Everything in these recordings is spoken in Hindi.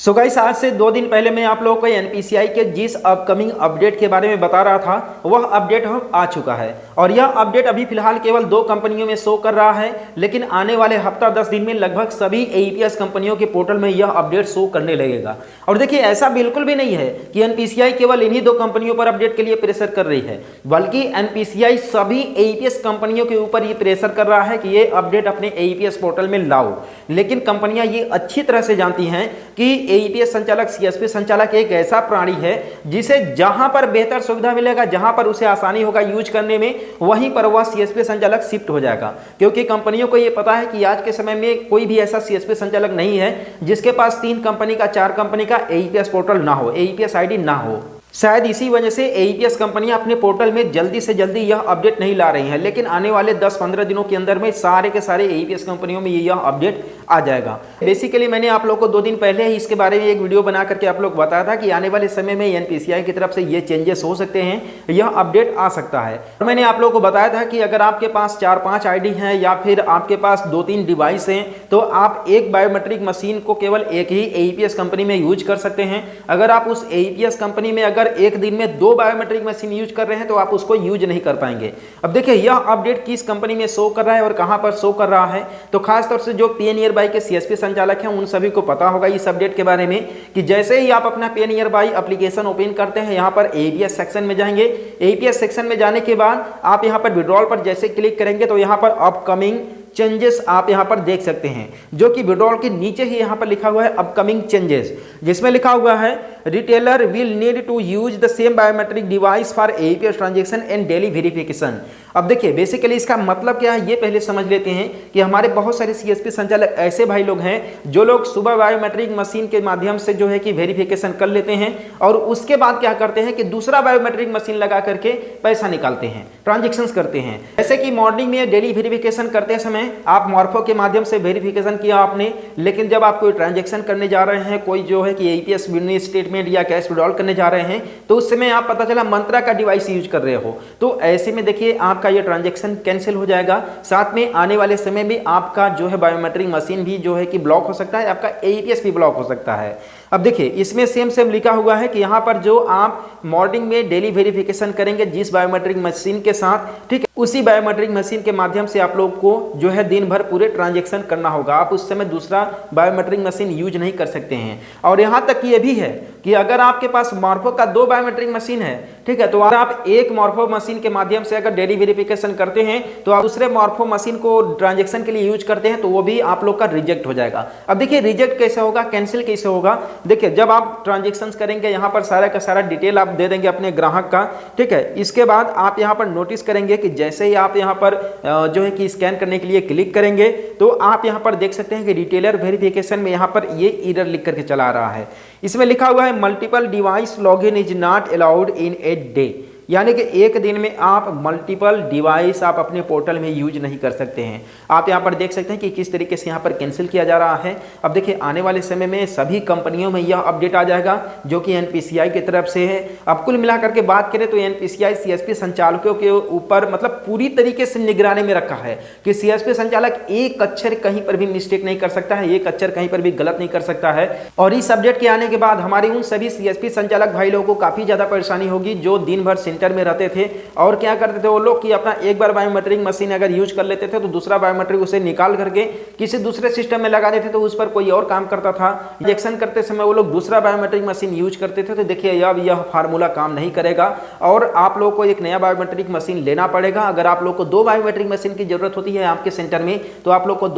सो गाइस, आज से 2 दिन पहले मैं आप लोगों को एनपीसीआई के जिस अपकमिंग अपडेट के बारे में बता रहा था वह अपडेट हम आ चुका है। और यह अपडेट अभी फिलहाल केवल 2 कंपनियों में शो कर रहा है, लेकिन आने वाले हफ्ता 10 दिन में लगभग सभी एईपीएस कंपनियों के पोर्टल में यह अपडेट शो करने लगेगा। और देखिए, ऐसा बिल्कुल भी नहीं है कि एनपीसीआई केवल इन्हीं 2 कंपनियों पर अपडेट के लिए प्रेशर कर रही है, बल्कि एनपीसीआई सभी एईपीएस कंपनियों के ऊपर ये प्रेशर कर रहा है कि ये अपडेट अपने एईपीएस पोर्टल में लाओ। लेकिन कंपनियां ये अच्छी तरह से जानती हैं कि एईपीएस संचालक, सीएसपी संचालक एक ऐसा प्राणी है जिसे जहां पर बेहतर सुविधा मिलेगा, जहां पर उसे आसानी होगा यूज करने में, वहीं पर वह सीएसपी संचालक शिफ्ट हो जाएगा। क्योंकि कंपनियों को यह पता है कि आज के समय में कोई भी ऐसा सीएसपी संचालक नहीं है जिसके पास 3 कंपनी का, 4 कंपनी का एईपीएस पोर्टल ना हो, एईपीएस आईडी ना हो। शायद इसी वजह से एईपीएस कंपनियां अपने पोर्टल में जल्दी से जल्दी यह अपडेट नहीं ला रही हैं, लेकिन आने वाले 10-15 दिनों के अंदर में सारे के सारे एईपीएस कंपनियों में यह अपडेट आ जाएगा। बेसिकली मैंने आप लोगों को 2 दिन पहले ही इसके बारे में एक वीडियो बना करके आप लोग बताया था कि आने वाले समय में एनपीसीआई की तरफ से ये चेंजेस हो सकते हैं, यह अपडेट आ सकता है। और मैंने आप लोगों को बताया था कि अगर आपके पास 4-5 आईडी हैं या फिर आपके पास 2-3 डिवाइस हैं, तो आप एक बायोमेट्रिक मशीन को केवल एक ही एईपीएस कंपनी में यूज कर सकते हैं। अगर आप उस एईपीएस कंपनी में अगर एक दिन में 2 बायोमेट्रिक मशीन यूज कर रहे हैं तो आप उसको यूज नहीं कर पाएंगे। अब देखिए, यह अपडेट किस कंपनी में शो कर रहा है और कहां पर शो कर रहा है, तो खासतौर से जो पेनियर बाई के सीएसपी संचालक हैं उन सभी को पता होगा इस अपडेट के बारे में कि जैसे ही आप अपना पेनियर बाई एप्लीकेशन ओपन करते हैं, यहां पर एईपीएस सेक्शन में जाएंगे। एईपीएस सेक्शन में जाने के बाद आप यहां पर विड्रॉल पर जैसे क्लिक करेंगे तो यहां पर अपकमिंग चेंजेस आप यहां पर देख सकते हैं, जो कि विड्रॉल के नीचे ही यहां पर लिखा हुआ है अपकमिंग चेंजेस, जिसमें लिखा हुआ है retailer will need to use the same biometric device for AEPS transaction and daily verification. अब देखिए, बेसिकली इसका मतलब क्या है ये पहले समझ लेते हैं कि हमारे बहुत सारे सीएसपी संचालक ऐसे भाई लोग हैं जो लोग सुबह बायोमेट्रिक मशीन के माध्यम से जो है कि वेरिफिकेशन कर लेते हैं और उसके बाद क्या करते हैं कि दूसरा बायोमेट्रिक मशीन लगा करके पैसा निकालते हैं, ट्रांजेक्शन्स करते हैं। जैसे कि मॉर्निंग में डेली वेरिफिकेशन करते समय आप मॉर्फो के माध्यम से वेरिफिकेशन किया आपने, लेकिन जब आप कोई ट्रांजैक्शन करने जा रहे हैं, कोई जो है कि एईपीएस मिनी स्टेटमेंट या कैश विड्रॉल करने जा रहे हैं, तो उस समय आप पता चला मंत्रा का डिवाइस यूज कर रहे हो, तो ऐसे में देखिए आपका ये ट्रांजैक्शन कैंसिल हो जाएगा। साथ में आने वाले समय में आपका जो है बायोमेट्रिक मशीन भी जो है कि ब्लॉक हो सकता है, आपका एईपीएस भी ब्लॉक हो सकता है। अब देखिए, इसमें सेम लिखा हुआ है कि यहाँ पर जो आप मॉर्निंग में डेली वेरिफिकेशन करेंगे जिस बायोमेट्रिक मशीन के साथ, ठीक है, उसी बायोमेट्रिक मशीन के माध्यम से आप लोग को जो है दिन भर पूरे ट्रांजैक्शन करना होगा। आप उस समय दूसरा बायोमेट्रिक मशीन यूज नहीं कर सकते हैं। और यहाँ तक ये भी है कि अगर आपके पास मॉर्फो का 2 बायोमेट्रिक मशीन है, ठीक है, तो आप एक मॉर्फो मशीन के माध्यम से अगर डेली वेरिफिकेशन करते हैं तो आप दूसरे मॉर्फो मशीन को ट्रांजैक्शन के लिए यूज करते हैं तो वो भी आप लोग का रिजेक्ट हो जाएगा। अब देखिए, रिजेक्ट कैसे होगा, कैंसिल कैसे होगा। देखिए, जब आप ट्रांजैक्शंस करेंगे यहाँ पर सारा का सारा डिटेल आप दे देंगे अपने ग्राहक का, ठीक है। इसके बाद आप यहाँ पर नोटिस करेंगे कि जैसे ही आप यहाँ पर जो है कि स्कैन करने के लिए क्लिक करेंगे तो आप यहाँ पर देख सकते हैं कि रिटेलर वेरिफिकेशन में यहाँ पर ये एरर लिख करके चला रहा है। इसमें लिखा हुआ है multiple device login is not allowed in a day, यानी कि एक दिन में आप मल्टीपल डिवाइस आप अपने पोर्टल में यूज नहीं कर सकते हैं। आप यहाँ पर देख सकते हैं कि किस तरीके से यहाँ पर कैंसिल किया जा रहा है। अब देखिए, आने वाले समय में सभी कंपनियों में यह अपडेट आ जाएगा जो कि एनपीसीआई की तरफ से है। अब कुल मिलाकर के बात करें तो एनपीसीआई सीएसपी संचालकों के ऊपर मतलब पूरी तरीके से निगरानी में रखा है कि सीएसपी संचालक एक अक्षर कहीं पर भी मिस्टेक नहीं कर सकता है, एक अक्षर कहीं पर भी गलत नहीं कर सकता है। और इस अपडेट के आने के बाद हमारे उन सभी सीएसपी संचालक भाई लोगों को काफी ज्यादा परेशानी होगी जो दिन भर में रहते थे और क्या करते थे वो लोग कि अपना एक बार बायोमेट्रिक मशीन अगर यूज कर लेते थे तो दूसरा बायोमेट्रिक उसे निकाल करके किसी दूसरे सिस्टम में लगा देते तो उस पर कोई और काम करता था। इंजेक्शन करते समय वो लोग दूसरा बायोमेट्रिक मशीन यूज करते थे। तो देखिए, अब यह फार्मूला काम नहीं करेगा और आप लोग को एक नया बायोमेट्रिक मशीन लेना पड़ेगा। अगर आप लोग को 2 बायोमेट्रिक मशीन की जरूरत होती है आपके सेंटर में तो आप लोग को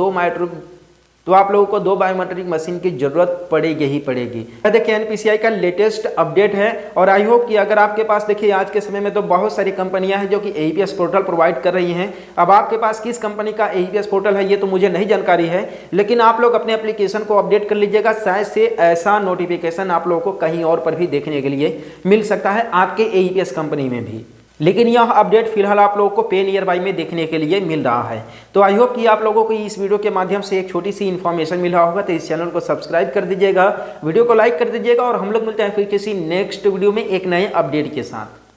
2 बायोमेट्रिक मशीन की जरूरत पड़ेगी ही पड़ेगी। देखिए, एनपीसीआई का लेटेस्ट अपडेट है और आई होप कि अगर आपके पास, देखिए आज के समय में तो बहुत सारी कंपनियां हैं जो कि एईपीएस पोर्टल प्रोवाइड कर रही हैं। अब आपके पास किस कंपनी का एईपीएस पोर्टल है ये तो मुझे नहीं जानकारी है, लेकिन आप लोग अपने एप्लीकेशन को अपडेट कर लीजिएगा। शायद से ऐसा नोटिफिकेशन आप लोगों को कहीं और पर भी देखने के लिए मिल सकता है, आपके एईपीएस कंपनी में भी। लेकिन यह अपडेट फिलहाल आप लोगों को पे नियर बाई में देखने के लिए मिल रहा है। तो आई होप कि आप लोगों को इस वीडियो के माध्यम से एक छोटी सी इन्फॉर्मेशन मिला होगा। तो इस चैनल को सब्सक्राइब कर दीजिएगा, वीडियो को लाइक कर दीजिएगा और हम लोग मिलते हैं फिर किसी नेक्स्ट वीडियो में एक नए अपडेट के साथ।